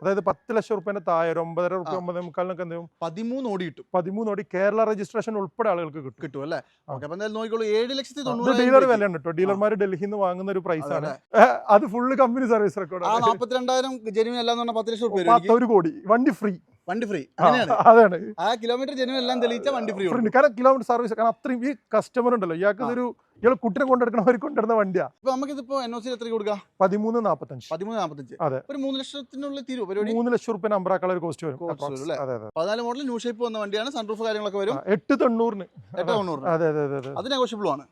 അതായത് 10 ലക്ഷം റുപ്യന്റെ താഴെ 9.5 റുപ്യ 9.25 എന്ത് ചെയ്യും? 13 ഓടി കിട്ടും. 13 ഓടി കേരള രജിസ്ട്രേഷൻ ഉൾപ്പെടെ ആളുകൾക്ക് കിട്ടും. കിട്ടും അല്ലേ? ആ. ഓക്കെ, അപ്പൊ എന്തായാലും നോക്കിക്കോളൂ, ഇത് 7,90,000 ഡീലർ രൂപയ്ക്ക്. വിലയാണ് കേട്ടോ. ഡീലർമാർ ഡൽഹിയിൽ നിന്ന് വാങ്ങുന്ന ഒരു പ്രൈസ് ആണ്. അതെ. അത് ഫുള്ള് കമ്പനി സർവീസ് ആ റെക്കോർഡാണ്. 42,000 ജെനുവിൻ എല്ലാം എന്ന് പറഞ്ഞാൽ 10 ലക്ഷം രൂപ 1 കോടി വണ്ടി ഫ്രീ. വണ്ടി ഫ്രീ. അങ്ങനെയാണ്. അതാണ് ആ കിലോമീറ്റർ ജെനുവിൻ എല്ലാം തെളിയിച്ച വണ്ടി ഫ്രീ. കാരണം കിലോമീറ്റർ സർവീസ്. കാരണം അത്രയും ഈ കസ്റ്റമർ ഉണ്ടല്ലോ, ഇയാൾക്ക് ഇതൊരു ഇയാൾ കുട്ടിനെ കൊണ്ടെടുക്കണവർ കൊണ്ടിരുന്ന വണ്ടിയാ. ഇപ്പൊ നമുക്കിതിപ്പോ NOC എത്ര കൊടുക്കാം? 13.45. 13.45. അതെ. ഒരു 3 ലക്ഷത്തിനുള്ളിൽ തീരും പരിപാടി. 3 ലക്ഷം റുപ്യ നമ്പറാക്കാനുള്ള ഒരു കോസ്റ്റ് വരും. Cost വരും അല്ലേ? അതെ, അതെ. 14 മോഡൽ ന്യൂ ഷേപ്പ് വന്ന വണ്ടിയാണ്. സൺറൂഫ് കാര്യങ്ങളൊക്കെ വരും. 890. 890. അതെ, അതെ, അതെ, അതെ. അത് നെഗോഷ്യബിൾ ആണ്.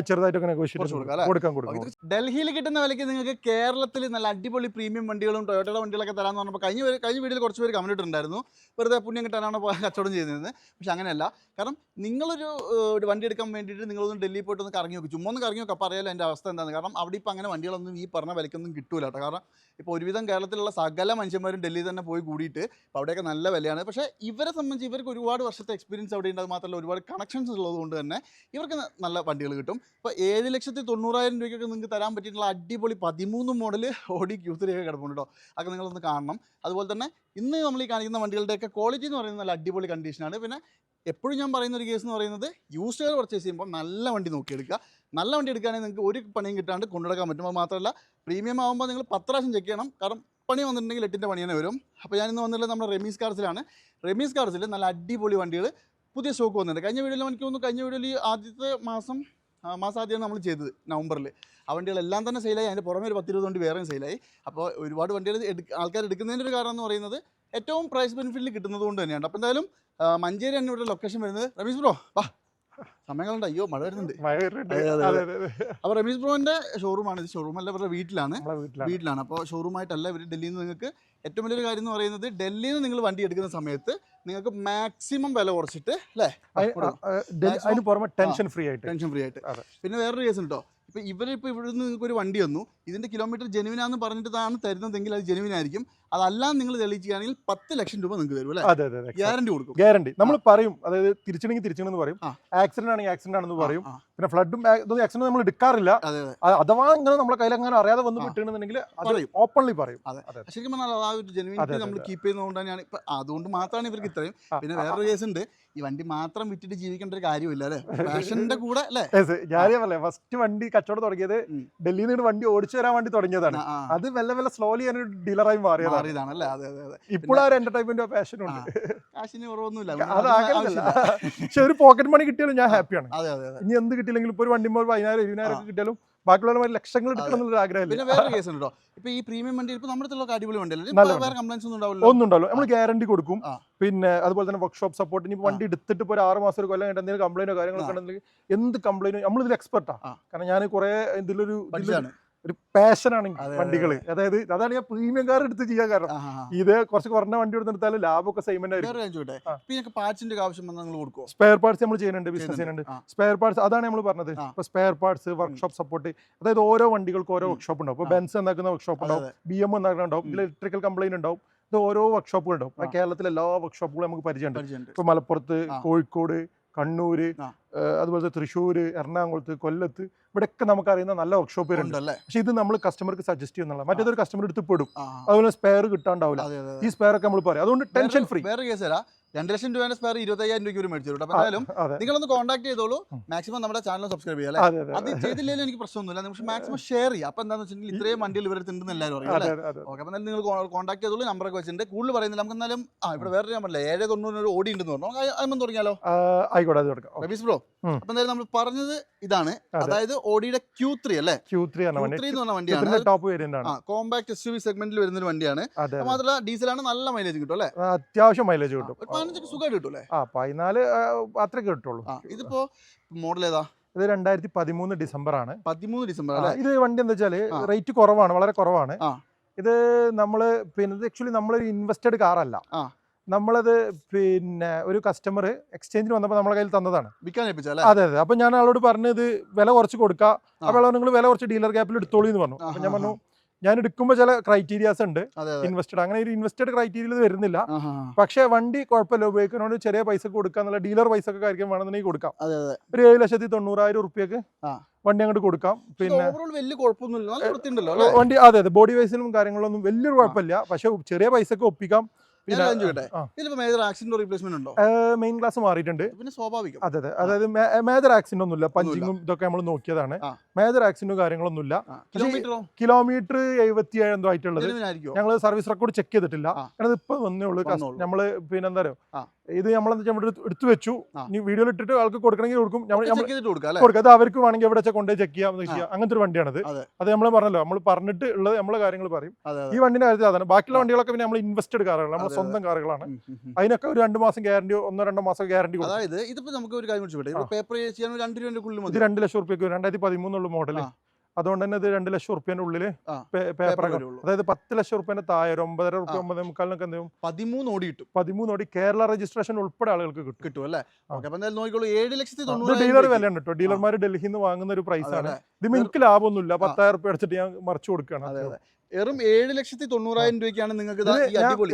ചെറുതായിട്ടൊക്കെ കുറച്ച് കൊടുക്കാം അല്ലേ? കൊടുക്കാം. ഡൽഹിയിൽ കിട്ടുന്ന വിലയ്ക്ക് നിങ്ങൾക്ക് കേരളത്തിൽ നല്ല അടിപൊളി പ്രീമിയം വണ്ടികളും ടൊയോട്ടയുടെ വണ്ടികളൊക്കെ തരാമെന്ന് പറഞ്ഞപ്പോൾ കഴിഞ്ഞ വീഡിയോയിൽ കുറച്ച് പേര് കമന്റ് ഇട്ടിട്ടുണ്ടായിരുന്നു, വെറുതെ പുണ്യം കിട്ടാനാണ് കച്ചവടം ചെയ്യുന്നത്. പക്ഷെ അങ്ങനെയല്ല. കാരണം നിങ്ങളൊരു വണ്ടി എടുക്കാൻ വേണ്ടിയിട്ട് നിങ്ങളൊന്ന് ഡൽഹിയിൽ പോയിട്ട് ഒന്ന് കറങ്ങി നോക്കും, ചുമ്മാ ഒന്ന് കറങ്ങി നോക്കാം, അപ്പോൾ അറിയാലോ എൻ്റെ അവസ്ഥ എന്താണെന്ന്. കാരണം അവിടെ ഇപ്പോൾ അങ്ങനെ വണ്ടികളൊന്നും ഈ പറഞ്ഞ വിലയ്ക്കൊന്നും കിട്ടൂല കേട്ടോ. കാരണം ഇപ്പോൾ ഒരുവിധം കേരളത്തിലുള്ള സകല മനുഷ്യന്മാരും ഡൽഹിയിൽ തന്നെ പോയി കൂടിയിട്ട് ഇപ്പോൾ അവിടെയൊക്കെ നല്ല വിലയാണ്. പക്ഷേ ഇവരെ സംബന്ധിച്ച് ഇവർക്ക് ഒരുപാട് വർഷത്തെ എക്സ്പീരിയൻസ് അവിടെ ഉണ്ട്. അത് മാത്രമല്ല ഒരുപാട് കണക്ഷൻസ് ഉള്ളതുകൊണ്ട് തന്നെ ഇവർക്ക് നല്ല വണ്ടികൾ കിട്ടും. ഇപ്പോൾ 7,90,000 രൂപയ്ക്കൊക്കെ നിങ്ങൾക്ക് തരാൻ പറ്റിയിട്ടുള്ള അടിപൊളി 13 മോഡൽ ഓഡി Q3 ഒക്കെ കിടപ്പുണ്ട് കേട്ടോ. അതൊക്കെ നിങ്ങളൊന്ന് കാണണം. അതുപോലെ തന്നെ ഇന്ന് നമ്മൾ ഈ കാണിക്കുന്ന വണ്ടികളുടെയൊക്കെ ക്വാളിറ്റി എന്ന് പറയുന്നത് നല്ല അടിപൊളി കണ്ടീഷനാണ്. പിന്നെ എപ്പോഴും ഞാൻ പറയുന്ന ഒരു കേസ് എന്ന് പറയുന്നത്, യൂസ്ഡ് കാർ പർച്ചേസ് ചെയ്യുമ്പോൾ നല്ല വണ്ടി നോക്കിയെടുക്കുക. നല്ല വണ്ടി എടുക്കുകയാണെങ്കിൽ നിങ്ങൾക്ക് ഒരു പണിയും കിട്ടാണ്ട് കൊണ്ടുനടക്കാൻ പറ്റും. അത് മാത്രമല്ല പ്രീമിയം ആകുമ്പോൾ നിങ്ങൾ 10 പ്രാവശ്യം ചെക്ക് ചെയ്യണം. കാരണം പണി വന്നിട്ടുണ്ടെങ്കിൽ 8ൻ്റെ പണി തന്നെ വരും. അപ്പോൾ ഞാനിന്ന് വന്നിട്ടുള്ളത് നമ്മുടെ റെമീസ് കാർസിലാണ്. റെമീസ് കാർസിൽ നല്ല അടിപൊളി വണ്ടികൾ പുതിയ സ്റ്റോക്ക് വന്നിട്ടുണ്ട്. കഴിഞ്ഞ വീഡിയോയിൽ എനിക്ക് തോന്നുന്നു, കഴിഞ്ഞ വീഡിയോയിൽ ആദ്യത്തെ മാസം ആദ്യമാണ് നമ്മൾ ചെയ്തത്, നവംബറിൽ. ആ വണ്ടികളെല്ലാം തന്നെ സെയിലായി. അതിൻ്റെ പുറമെ ഒരു 10-20 വണ്ടി വേറെയും സെയിലായി. അപ്പോൾ ഒരുപാട് വണ്ടികൾ ആൾക്കാർ എടുക്കുന്നതിൻ്റെ ഒരു കാരണം എന്ന് പറയുന്നത് ഏറ്റവും പ്രൈസ് ബെനിഫിറ്റിൽ കിട്ടുന്നത് കൊണ്ട് തന്നെയാണ്. അപ്പോൾ എന്തായാലും മഞ്ചേരി തന്നെ ഇവിടെ ലൊക്കേഷൻ വരുന്നത്. റമീസ് ബ്രോ വാ, സമയങ്ങളുണ്ട്. അയ്യോ മഴ വരുന്നുണ്ട്. അപ്പോൾ റമീസ് ബ്രോൻ്റെ ഷോറൂമാണ് ഇത്. ഷോറൂമല്ല, ഇവരുടെ വീട്ടിലാണ്. അപ്പോൾ ഷോറൂമായിട്ടല്ല ഇവർ ഡൽഹിയിൽ നിന്ന്. നിങ്ങൾക്ക് ഏറ്റവും വലിയൊരു കാര്യം എന്ന് പറയുന്നത്, ഡൽഹിയിൽ നിന്ന് നിങ്ങൾ വണ്ടി എടുക്കുന്ന സമയത്ത് നിങ്ങൾക്ക് മാക്സിമം വില കുറച്ചിട്ട് അല്ലേ, അതിന് പുറമെ ടെൻഷൻ ഫ്രീ ആയിട്ട്. പിന്നെ വേറൊരു കേസ് ഉണ്ടോ, ഇപ്പോൾ ഇവരിപ്പോൾ ഇവിടെ നിന്ന് നിങ്ങൾക്ക് ഒരു വണ്ടി വന്നു, ഇതിൻ്റെ കിലോമീറ്റർ ജെനുവിനാന്ന് പറഞ്ഞിട്ടാണ് തരുന്നതെങ്കിൽ അത് ജെനുവിനായിരിക്കും. അതല്ല നിങ്ങൾ തെളിയിക്കുകയാണെങ്കിൽ 10 ലക്ഷം രൂപ നിങ്ങൾക്ക് തരും അല്ലേ? ഗ്യാരണ്ടി കൊടുക്കും. ഗ്യാരണ്ടി നമ്മൾ പറയും. അതായത് തിരിച്ചണെന്ന് പറയും, ആക്സിഡന്റ് ആണെങ്കിൽ ആക്സിഡന്റ് ആണെന്ന് പറയും. പിന്നെ ഫ്ലഡും ആക്സിഡന്റ് നമ്മൾ എടുക്കാറില്ല. അഥവാ ഇങ്ങനെ നമ്മളെ കയ്യിൽ അങ്ങനെ അറിയാതെ വന്ന് വിട്ടുണ്ടെന്നുണ്ടെങ്കിൽ അത് ഓപ്പൺലി പറയും. ശരിക്കും പറഞ്ഞാൽ ആ ഒരു ജെനുവിനിറ്റി നമ്മൾ കീപ്പ് ചെയ്യുന്നതുകൊണ്ട് തന്നെയാണ് ഇപ്പം, അതുകൊണ്ട് മാത്രമാണ് ഇവർക്ക് ഇത്രയും. പിന്നെ വേറൊരു കേസ് ഉണ്ട്, ഈ വണ്ടി മാത്രം വിറ്റിട്ട് ജീവിക്കേണ്ട ഒരു കാര്യമില്ല അല്ലേ, ഫാഷന്റെ കൂടെ അല്ലേ. ഞാനേ ഫസ്റ്റ് വണ്ടി കച്ചവടം തുടങ്ങിയത് ഡൽഹിയിൽ നിന്ന് വണ്ടി ഓടിച്ചു വരാൻ വേണ്ടി തുടങ്ങിയതാണ്. അത് വെല്ല സ്ലോലി ഞാനൊരു ഡീലറായി മാറിയതാണ്. ഇപ്പോഴും ഒരു എന്റർടൈൻമെന്റ് പാഷൻ ഉണ്ട്. കാശിന് കുറവൊന്നുമില്ല, പക്ഷെ ഒരു പോക്കറ്റ് മണി കിട്ടിയാലും ഞാൻ ഹാപ്പിയാണ്. ഇനി എന്ത് കിട്ടിയില്ലെങ്കിലും ഇപ്പോൾ ഒരു വണ്ടി 10,000 20,000 ഒക്കെ കിട്ടിയാലും ബാക്കിയുള്ളവർ ലക്ഷങ്ങൾ എടുക്കണം എന്നുള്ള ആഗ്രഹമില്ല. പിന്നെ വേറെ കേസ് ഉണ്ടോ, ഇപ്പൊ ഈ പ്രീമിയം വണ്ടി ഇപ്പൊ നമ്മുടെ അടിപൊളി വണ്ടിയല്ലേ, വേറെ കംപ്ലൈൻസ് ഒന്നും ഉണ്ടാവില്ല. നമ്മൾ ഗ്യാരണ്ടി കൊടുക്കും. പിന്നെ അതുപോലെ തന്നെ വർക്ക്ഷോപ്പ് സപ്പോർട്ട്. ഇനി വണ്ടി എടുത്തിട്ട് ഇപ്പോൾ ഒരു 6 മാസം ഒരു കൊല്ലം കഴിഞ്ഞിട്ട് എന്തെങ്കിലും കംപ്ലൈന്റോ കാര്യങ്ങളൊക്കെ ഉണ്ടെങ്കിൽ എന്ത് കംപ്ലൈന്റും നമ്മളിതിൽ എക്സ്പെർട്ടാണ്. കാരണം ഞാൻ കുറെ ഇതിലൊരു പാഷനാണ് വണ്ടികൾ. അതാണ് ഞാൻ പ്രീമിയം കാർ എടുത്ത് ചെയ്യാൻ കാരണം. ഇത് കുറച്ച് കുറഞ്ഞ വണ്ടി എടുത്താലും ലാഭമൊക്കെ സെയിമെന്റ് ആയിരിക്കും. സ്പെയർ പാർട്സ് നമ്മൾ ചെയ്യുന്നുണ്ട്, ബിസിനസ് ചെയ്യുന്നുണ്ട്. സ്പെയർ പാർട്സ് അതാണ് നമ്മൾ പറഞ്ഞത്. ഇപ്പൊ സ്പെയർ പാർട്സ്, വർക്ക്ഷോപ്പ് സപ്പോർട്ട്. അതായത് ഓരോ വണ്ടികൾക്ക് ഓരോ വർക്ക്ഷോപ്പ് ഉണ്ടാവും. ഇപ്പൊ ബെൻസ് ഉണ്ടാക്കുന്ന വർക്ക്ഷോപ്പ് ഉണ്ടാവും, BM ഉണ്ടാകുന്നുണ്ടാവും, ഇലക്ട്രിക്കൽ കംപ്ലൈന്റ് ഉണ്ടാവും. ഇത് ഓരോ വർക്ക്ഷോപ്പുകൾ ഉണ്ടാവും. കേരളത്തിലെ എല്ലാ വർക്ക്ഷോപ്പുകളും നമുക്ക് പരിചയമുണ്ട്. ഇപ്പൊ മലപ്പുറത്ത്, കോഴിക്കോട്, കണ്ണൂര്, അതുപോലെ തൃശ്ശൂർ, എറണാകുളത്ത്, കൊല്ലത്ത്, ഇവിടെയൊക്കെ നമുക്കറിയുന്ന നല്ല വർക്ക്ഷോപ്പുകളുണ്ട്. പക്ഷെ ഇത് നമ്മൾ കസ്റ്റമർക്ക് സജസ്റ്റ് ചെയ്യുന്നുള്ള, മറ്റേതൊരു കസ്റ്റമർ എടുത്ത് പെടും. അതുപോലെ സ്പെയർ കിട്ടാണ്ടാവില്ല. ഈ സ്പെയർ ഒക്കെ നമ്മൾ പറയും. അതുകൊണ്ട് ടെൻഷൻ ഫ്രീ. വേറെ കേസ് 2 ലക്ഷം രൂപയുടെ സ്പെയർ 25,000 രൂപയ്ക്ക് മേടിച്ചു. അപ്പോൾ എന്തായാലും നിങ്ങളൊന്ന് കോൺടാക്ട് ചെയ്തോളൂ. മാക്സിമം നമ്മുടെ ചാനൽ സബ്സ്ക്രൈബ് ചെയ്യാം. അത് ചെയ്തില്ലെങ്കിലും എനിക്ക് പ്രശ്നമൊന്നുമില്ല. പക്ഷേ മാക്സിമം ഷെയർ ചെയ്യാം. അപ്പോൾ എന്താണെന്ന് വെച്ചിട്ടുണ്ടെങ്കിൽ ഇത്രയും വണ്ടികൾ ഇവരുടെ ഉണ്ടെന്ന് എല്ലാവരും അറിയാം അല്ലേ. ഓക്കെ, അപ്പോൾ നിങ്ങൾ കോൺടാക്ട് ചെയ്തോളൂ. നമ്പറൊക്കെ വെച്ചിട്ടുണ്ട്. കൂടുതൽ പറയുന്നില്ല. നമുക്ക് എന്നാലും ഇവിടെ വേറെ ഞാൻ പറഞ്ഞില്ല, 790 ഓടി ഉണ്ടെന്ന് പറഞ്ഞു. അതൊന്നും തുടങ്ങിയാലോ? ആയിക്കോട്ടെ, റമീസ് ബ്രോ. അപ്പോൾ എന്തായാലും നമ്മൾ പറഞ്ഞത് ഇതാണ്, അതായത് ഓഡിയുടെ Q3 അല്ലേ. Q3 എന്ന് പറഞ്ഞ വണ്ടിയാണ്, ടോപ്പ് വേരിയന്റ് ആണ്. കോമ്പാക്ട് SUV സെഗ്മെന്റിൽ വരുന്ന ഒരു വണ്ടിയാണ്. മാത്രമല്ല ഡീസലാണ്, നല്ല മൈലേജ് കിട്ടും അല്ലേ. അത്യാവശ്യം മൈലേജ് കിട്ടും. 15 സുഖമായിട്ട് കിട്ടും അല്ലേ. 14 അത്രയൊക്കെ കിട്ടുള്ളൂ. ഇതിപ്പോ മോഡൽ ഏതാ? ഇത് 2013 ഡിസംബർ ആണ്. 13 ഡിസംബർ അല്ലേ. ഇത് വണ്ടി എന്താ വെച്ചാല് റേറ്റ് കുറവാണ്, വളരെ കുറവാണ്. ഇത് നമ്മള് പിന്നെ ആക്ച്വലി നമ്മളൊരു ഇൻവെസ്റ്റഡ് കാറല്ല. നമ്മളത് പിന്നെ ഒരു കസ്റ്റമർ എക്സ്ചേഞ്ചിന് വന്നപ്പോൾ നമ്മളെ കയ്യിൽ തന്നതാണ്. അതെ. അപ്പൊ ഞാൻ ആളോട് പറഞ്ഞത് വില കുറച്ച് കൊടുക്കാം. അപ്പോൾ നിങ്ങൾ വില കുറച്ച് ഡീലർ ഗ്യാപ്പിൽ എടുത്തോളൂ എന്ന് പറഞ്ഞു. അപ്പൊ ഞാൻ പറഞ്ഞു ഞാൻ എടുക്കുമ്പോൾ ചില ക്രൈറ്റീരിയാസ് ഉണ്ട്, അതെ ഇൻവെസ്റ്റഡ് അങ്ങനെ ഒരു ഇൻവെസ്റ്റഡ് ക്രൈറ്റീരിയയിൽ വരുന്നില്ല. ആഹാ. പക്ഷേ വണ്ടി കുഴപ്പമില്ല, ഉപയോഗിക്കുന്നതുകൊണ്ട് ചെറിയ പൈസ കൊടുക്കുക എന്നുള്ള ഡീലർ പൈസ ഒക്കെ കാര്യങ്ങൾ വേണമെന്നുണ്ടെങ്കിൽ കൊടുക്കാം. അതെ ഒരു 7,90,000 റുപ്യക്ക് ആ. വണ്ടി അങ്ങോട്ട് കൊടുക്കാം. പിന്നെ ഓവറോൾ വലിയ കുഴപ്പമൊന്നുമില്ല, നല്ല വൃത്തിയുണ്ടല്ലോ അല്ലേ വണ്ടി. അതെ ബോഡി വൈസിലും കാര്യങ്ങളൊന്നും വലിയൊരു കുഴപ്പമില്ല, പക്ഷെ ചെറിയ പൈസക്ക് ഒപ്പിക്കാം. ഞാൻ ഇതിലിപ്പോ മേജർ ആക്സിഡന്റ് റീപ്ലേസ്മെന്റ് ഉണ്ടോ? മെയിൻ ക്ലാസ് മാറിയിട്ടുണ്ട്. പിന്നെ സ്വാഭാവികം. അതെ അതായത് മേജർ ആക്സിഡന്റ് ഒന്നുമില്ല, പഞ്ചിങ്ങും ഇതൊക്കെ നമ്മൾ നോക്കിയതാണ്. മേജർ ആക്സിഡന്റും കാര്യങ്ങളൊന്നുമില്ല. കിലോമീറ്റർ 77 എന്തോ ആയിട്ടുള്ളത്. ഞങ്ങൾ സർവീസ് റെക്കോർഡ് ചെക്ക് ചെയ്തിട്ടില്ല, കാരണം ഇപ്പൊ വന്നേ ഉള്ളൂ. നമ്മള് പിന്നെ എന്താ പറയുക, ഇത് നമ്മളെന്താ എടുത്തു വെച്ചു, ഇനി വീഡിയോയിൽ ഇട്ടിട്ട് ആൾക്ക് കൊടുക്കണമെങ്കിൽ കൊടുക്കും. അത് അവർക്ക് വേണമെങ്കിൽ എവിടെ വെച്ചാൽ കൊണ്ടുപോയി ചെക്ക് ചെയ്യാം. അങ്ങനത്തെ ഒരു വണ്ടിയാണത്. അത് നമ്മൾ പറഞ്ഞല്ലോ, നമ്മൾ പറഞ്ഞിട്ട് ഉള്ളത് നമ്മളെ കാര്യങ്ങൾ പറയും. ഈ വണ്ടിന്റെ കാര്യത്തിൽ അതാണ്. ബാക്കിയുള്ള വണ്ടികളൊക്കെ പിന്നെ നമ്മൾ ഇൻവെസ്റ്റഡ് കാറുകൾ, നമ്മൾ സ്വന്തം കാറുകളാണ്. അതിനൊക്കെ ഒരു 2 മാസം ഗ്യാരണ്ടിയോ 1-2 മാസം ഗ്യാരണ്ടി. അതായത് ഇതിപ്പോ നമുക്ക് ഒരു കാര്യം പേപ്പർ ചെയ്യാൻ 2 രൂപയ്ക്കുള്ളിൽ ഇത് 2 ലക്ഷം റുപ്യക്ക് 2013 മോഡല്. അതുകൊണ്ട് തന്നെ ഇത് 2 ലക്ഷം റുപ്യന്റെ ഉള്ളില് പേപ്പറൊക്കെ, അതായത് 10 ലക്ഷം റുപ്യന്റെ താഴെ 9.5 റുപ്യ 9.25 എന്തെങ്കിലും 13 ഓടി കിട്ടും. 13 ഓടി കേരള രജിസ്ട്രേഷൻ ഉൾപ്പെടെ ആളുകൾക്ക് കിട്ടും അല്ലേ? നോക്കിക്കോളൂ, 7,90,000 ഡീലർ വിലയാണ് കേട്ടോ. ഡീലർമാർ ഡൽഹിയിൽ നിന്ന് വാങ്ങുന്ന ഒരു പ്രൈസ് ആണ് ഇത്. എനിക്ക് ലാഭമൊന്നുമില്ല, 10,000 റുപ്യ അടിച്ചിട്ട് ഞാൻ മറിച്ചു കൊടുക്കുകയാണ്. വെറും 7,90,000 രൂപയ്ക്കാണ് നിങ്ങൾക്ക്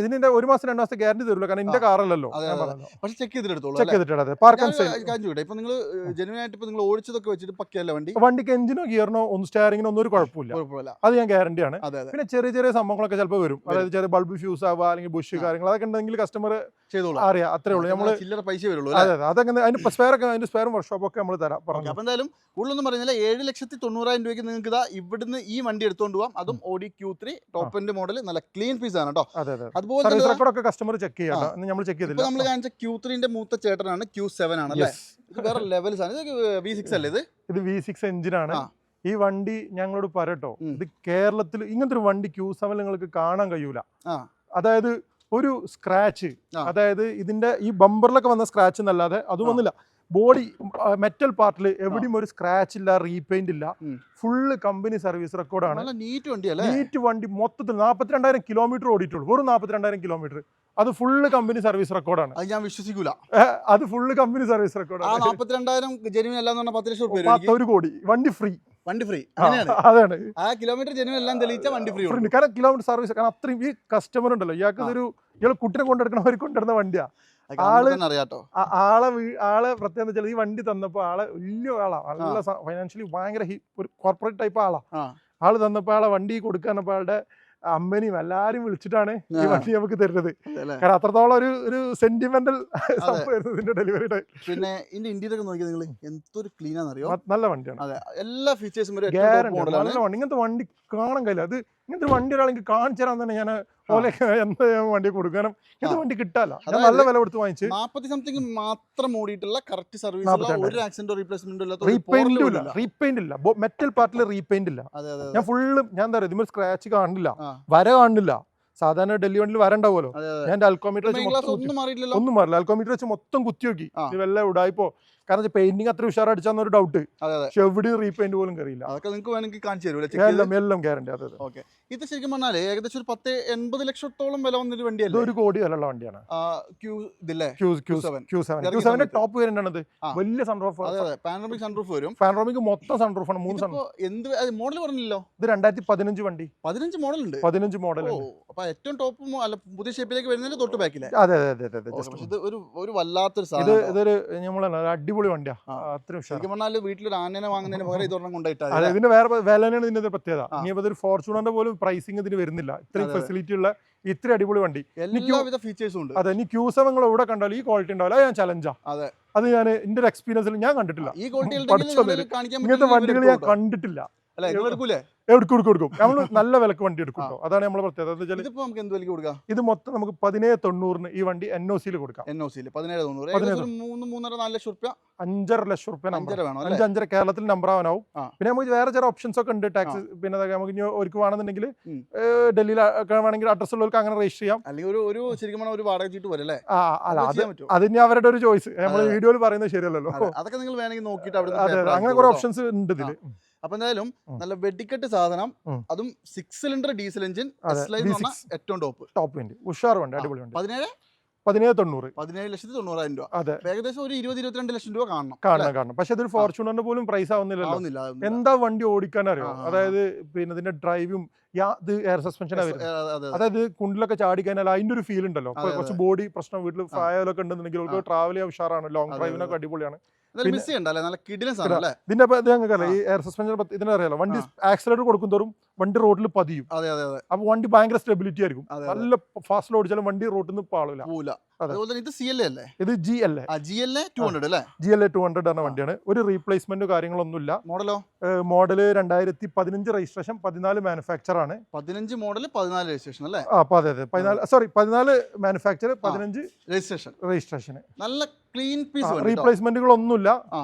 ഇതിന്റെ 1 മാസം 2 മാസം ഗ്യാരണ്ടി തരില്ല, കാരണം എന്റെ കാറല്ലോ. പക്ഷെ ചെക്ക് ചെയ്തിട്ട് ഇപ്പൊ നിങ്ങൾ ജെന്യുവൻ ആയിട്ട് ഇപ്പൊ നിങ്ങൾ ഓടിച്ചതൊക്കെ വെച്ചിട്ട് പക്കയല്ല വണ്ടി. വണ്ടിക്ക് എഞ്ചിനോ ഗിയറിനോ ഒന്നും സ്റ്റിയറിംഗിനോ ഒന്നും ഒരു കുഴപ്പമില്ല, അത് ഞാൻ ഗ്യാരണ്ടിയാണ്. പിന്നെ ചെറിയ ചെറിയ സംഭവങ്ങളൊക്കെ ചിലപ്പോൾ വരും, അതായത് ചെറിയ ബൾബ് ഫ്യൂസ് ആവുക അല്ലെങ്കിൽ ബുഷ് കാര്യങ്ങൾ അതൊക്കെ ഉണ്ടെങ്കിൽ കസ്റ്റമർ അറിയാം, അത്രേ ഉള്ളൂ. നമ്മള് പൈസ വരുള്ളൂ. അതെ അതങ്ങനെ അതിന്റെ സ്പെയറും വർക്ക്ഷോപ്പ് ഒക്കെ നമ്മൾ തരാം. അപ്പൊ എന്തായാലും കൂടുതലൊന്നും പറഞ്ഞാൽ 7,90,000 രൂപയ്ക്ക് നിങ്ങൾക്ക് ഇവിടുന്ന് ഈ വണ്ടി എടുത്തുകൊണ്ട് പോകാം. അതും Audi Q3 top end model, നല്ല ക്ലീൻ പീസ് ആണ് കേട്ടോ. അതുപോലെ കസ്റ്റമർ ചെക്ക് ചെയ്യാം, നമ്മൾ ചെക്ക് ചെയ്തില്ല. നമ്മൾ കാണിച്ച Q3ന്റെ മൂത്ത ചേട്ടനാണ്, Q7 ആണ് അല്ലേ? ഇത് വേറെ ലെവൽസ് ആണ്. ഇത് V6 അല്ലേ? ഇത് V6 എഞ്ചിനാണ്. ഈ വണ്ടി ഞങ്ങളോട് പറയട്ടോ, ഇത് കേരളത്തിൽ ഇങ്ങനത്തെ ഒരു വണ്ടി Q7 നിങ്ങൾക്ക് കാണാൻ കഴിയൂല. അതായത് ഒരു സ്ക്രാച്ച്, അതായത് ഇതിന്റെ ഈ ബമ്പറിലൊക്കെ വന്ന സ്ക്രാച്ച് എന്നല്ലാതെ അതും വന്നില്ല. ബോഡി മെറ്റൽ പാർട്ടിൽ എവിടെയും ഒരു സ്ക്രാച്ച് ഇല്ല, റീപെയിന്റ് ഇല്ല. ഫുള്ള് കമ്പനി സർവീസ് റെക്കോർഡാണ്. നീറ്റ് വണ്ടി മൊത്തത്തിൽ 42,000 കിലോമീറ്റർ ഓടിയിട്ടുള്ളൂ, വെറും 42,000 കിലോമീറ്റർ. അത് ഫുള്ള് കമ്പനി സർവീസ് റെക്കോർഡാണ്. ഞാൻ വിശ്വസിക്കൂല, അത് ഫുള്ള് കമ്പനി സർവീസ് റെക്കോർഡാണ്. 42,000 ജെന്യുവൻ അല്ല, 10 ലക്ഷം രൂപ, 1 കോടി. വണ്ടി ഫ്രീ. അതാണ് ആ കിലോമീറ്റർ ജെന്യുവൻ എല്ലാം തെളിയിച്ച വണ്ടി ഫ്രീ. കാരണം കിലോമീറ്റർ സർവീസ്, കാരണം അത്രയും ഈ കസ്റ്റമർ ഉണ്ടല്ലോ, ഇയാൾ കുട്ടിനെ കൊണ്ടെടുക്കണവർ കൊണ്ടുവരുന്ന വണ്ടിയാ. ആളെ പ്രത്യേകത വെച്ചാൽ ഈ വണ്ടി തന്നപ്പോ ആളെ വലിയ ആളാ, നല്ല ഫൈനാൻഷ്യലി ഭയങ്കര ഒരു കോർപ്പറേറ്റ് ടൈപ്പ് ആളാ. ആള് തന്നപ്പോ ആളെ വണ്ടി കൊടുക്കാനപ്പോ ആളുടെ അമ്മനെയും എല്ലാരും വിളിച്ചിട്ടാണ് ഈ വണ്ടി നമുക്ക് തരുന്നത്. കാരണം അത്രത്തോളം ഒരു സെന്റിമെന്റൽ സംഭവമായിരുന്നു ഇതിന്റെ ഡെലിവറി ടൈം. പിന്നെ ഇതിന്റെ ഇന്റീരിയർ ഒക്കെ നോക്കിയാൽ നിങ്ങൾ എന്തൊരു ക്ലീൻ ആണെന്നറിയോ? നല്ല വണ്ടിയാണ്. എല്ലാ ഫീച്ചേഴ്സും നല്ല വണ്ടി. ഇങ്ങനത്തെ വണ്ടി കാണാൻ കഴിയില്ല. അത് ഇങ്ങനത്തെ വണ്ടി ഒരാളെങ്കിൽ കാണിച്ചു തരാൻ തന്നെ ഞാൻ എന്താ വണ്ടി കൊടുക്കണം. ഇങ്ങനത്തെ വണ്ടി കിട്ടാല്ല, നല്ല വില കൊടുത്ത് വാങ്ങിച്ച്. 40 സംതിങ് മാത്രം ഓടിയിട്ടുള്ള കറക്റ്റ് സർവീസ്, ഒരു ആക്സിഡന്റ് റീപ്ലേസ്മെന്റ് ഇല്ല, റീപെയിന്റ് ഇല്ല, മെറ്റൽ പാർട്ടിൽ റീപെയിന്റ് ഇല്ല. ഞാൻ ഫുള്ള് ഞാൻ എന്താ പറയുക, ഇതിൽ സ്ക്രാച്ച് കാണില്ല, വര കാണില്ല. സാധാരണ ഡൽഹി വണ്ടിയിൽ വരണ്ടാവുമല്ലോ. ഞാൻ അൽക്കോമീറ്റർ ഒന്നും മാറില്ല. അൽക്കോമീറ്റർ വെച്ച് മൊത്തം കുത്തി നോക്കി, വല്ല ഉടായിപ്പോ. കാരണം പെയിന്റിങ് അത്ര ഉഷാറടിച്ചാന്നൊരു ഡൗട്ട്. പക്ഷെ എവിടെയും റീപെയിന്റ് പോലും കയറിയില്ല. അതൊക്കെ നിങ്ങൾക്ക് വേണമെങ്കിൽ കാണിച്ചു തരുമല്ലോ, എല്ലാം ഗ്യാരണ്ടി. അതെ. ഇത് ശരിക്കും പറഞ്ഞാൽ ഏകദേശം ഒരു 80 ലക്ഷത്തോളം വില വന്നൊരു വണ്ടിയല്ല, 1 കോടി വിലയുള്ള വണ്ടിയാണ്. Q7 ടോപ്പ് വേരിയന്റ് ആണത്. വലിയ സൺറൂഫ്, പാനോറമിക് സൺറൂഫ് വരും. പാനോറമിക് മൊത്തം സൺറൂഫാണ്. 3 സൺറൂഫ്. എന്ത് മോഡൽ പറഞ്ഞില്ലല്ലോ? ഇത് 2015 വണ്ടി. 15 മോഡൽ ഉണ്ട്. 15 മോഡൽ. അപ്പൊ ഏറ്റവും ടോപ്പ് അല്ല, പുതിയ ഷേപ്പിലേക്ക് വരുന്നതിന് തൊട്ട് ബാക്കിലെ. അതെ. ഇത് ഒരു വല്ലാത്തൊരു ഇതൊരു നമ്മളെ അടിപൊളി വണ്ടിയാ. ശരിക്കും പറഞ്ഞാൽ വീട്ടിലൊരു ആനനെ വാങ്ങുന്നതിന് പകരം ഇതൊരെണ്ണം കൊണ്ടുപോയിട്ടാ. ഇതിന്റെ വേറെ വിലയാണ് ഇതിന്റെ പ്രത്യേകത. ഇനി അതൊരു ഫോർച്യൂണറിന്റെ പോലും പ്രൈസിങ് ഇതിന് വരുന്നില്ല. ഇത്രയും ഫെസിലിറ്റി ഉള്ള ഇത്ര അടിപൊളി വണ്ടി, എല്ലാവിധ ഫീച്ചേഴ്സും ഉണ്ട്. അതെ. ഇനി Q7 നിങ്ങൾ എവിടെ കണ്ടാലും ഈ ക്വാളിറ്റി ഉണ്ടാവില്ല, ഞാൻ ചലഞ്ചാ. അത് ഞാൻ എന്റെ ഒരു എക്സ്പീരിയൻസിൽ ഞാൻ കണ്ടിട്ടില്ല. ഇങ്ങനത്തെ വണ്ടികൾ ഞാൻ കണ്ടിട്ടില്ല. എടുക്കും. നമ്മൾ നല്ല വിലക്ക് വണ്ടി എടുക്കും. അതാണ് നമ്മളെ പ്രത്യേകത. ഇത് മൊത്തം നമുക്ക് 1790 ഈ വണ്ടി NOC കൊടുക്കാം. 3-3.5 ലക്ഷം രൂപ, 5.5 ലക്ഷം രൂപ. 5.5 കേരളത്തിൽ നമ്പർ ആവാനാവും. പിന്നെ നമുക്ക് വേറെ ചില ഓപ്ഷൻസ് ഒക്കെ ഉണ്ട്. ടാക്സ് പിന്നെ നമുക്ക് ഇനി ഒരുക്ക് വേണമെന്നുണ്ടെങ്കിൽ ഡൽഹിയിൽ വേണമെങ്കിൽ അഡ്രസ് ഉള്ളവർക്ക് അങ്ങനെ രജിസ്റ്റർ ചെയ്യാം. ഒരു വാടക ചീട്ട് പോലെ. അത് ഇനി അവരുടെ ഒരു ചോയ്സ്. നമ്മൾ വീഡിയോയിൽ പറയുന്നത് ശരിയല്ലല്ലോ. അതൊക്കെ നിങ്ങൾ വേണമെങ്കിൽ നോക്കിയിട്ട് അങ്ങനെ കുറെ ഓപ്ഷൻസ് ഉണ്ട് ഇതില്. അപ്പൊ എന്തായാലും നല്ല വെടിക്കെട്ട് സാധനം, അതും 6 സിലിണ്ടർ ഡീസൽ എഞ്ചിൻ, ഏറ്റവും ടോപ്പ് വണ്ടി, ഉഷാർ വണ്ടി, അടിപൊളി വണ്ടി. 17,90. 17,90,000 രൂപ. അതെ, ഏകദേശം ഒരു 20-22 ലക്ഷം രൂപ കാണണം. കാണണം. പക്ഷെ അതൊരു ഫോർച്യൂണറിന് പോലും പ്രൈസ് ആവുന്നില്ലല്ലോ. എന്താ വണ്ടി ഓടിക്കാൻ അറിയോ? അതായത് പിന്നെ ഇതിന്റെ ഡ്രൈവും ഇത് എയർ സസ്പെൻഷനാണ് വരുന്നത്. അതായത് കുണ്ടിലൊക്കെ ചാടിക്കഴിഞ്ഞാൽ അതിന്റെ ഒരു ഫീൽ ഉണ്ടല്ലോ. കുറച്ച് ബോഡി പ്രശ്നം വീട്ടിൽ പ്രായമൊക്കെ ഉണ്ടെന്നുണ്ടെങ്കിൽ അവർക്ക് ട്രാവൽ ചെയ്യാൻ ഉഷാറാണ്. ലോങ് ഡ്രൈവിനൊക്കെ അടിപൊളിയാണ്. ഇതിന്റെ ഞങ്ങൾക്ക് ഈ എയർ സസ്പെൻഷൻ ഇതിനറിയാലോ, വണ്ടി ആക്സിലേറ്റർ കൊടുക്കും തോറും വണ്ടി റോഡിൽ പതിയും. അപ്പൊ വണ്ടി ഭയങ്കര സ്റ്റെബിലിറ്റി ആയിരിക്കും. നല്ല ഫാസ്റ്റ് ഓടിച്ചാലും വണ്ടി റോഡിൽ നിന്ന് പാളില്ല. ഇത് GLA 200 എന്ന വണ്ടിയാണ്. ഒരു റീപ്ലേസ്മെന്റ് കാര്യങ്ങളൊന്നുമില്ല. മോഡല് 2015 രജിസ്ട്രേഷൻ, 14 മാനുഫാക്ചർ ആണ്. 15 മോഡൽ 14 രജിസ്ട്രേഷൻ അല്ലേ? അതെ 14 മാനുഫാക്ചർ, 15 രജിസ്ട്രേഷൻ. നല്ല ക്ലീൻ പീസ്. റീപ്ലേസ്മെന്റുകളൊന്നുമില്ല.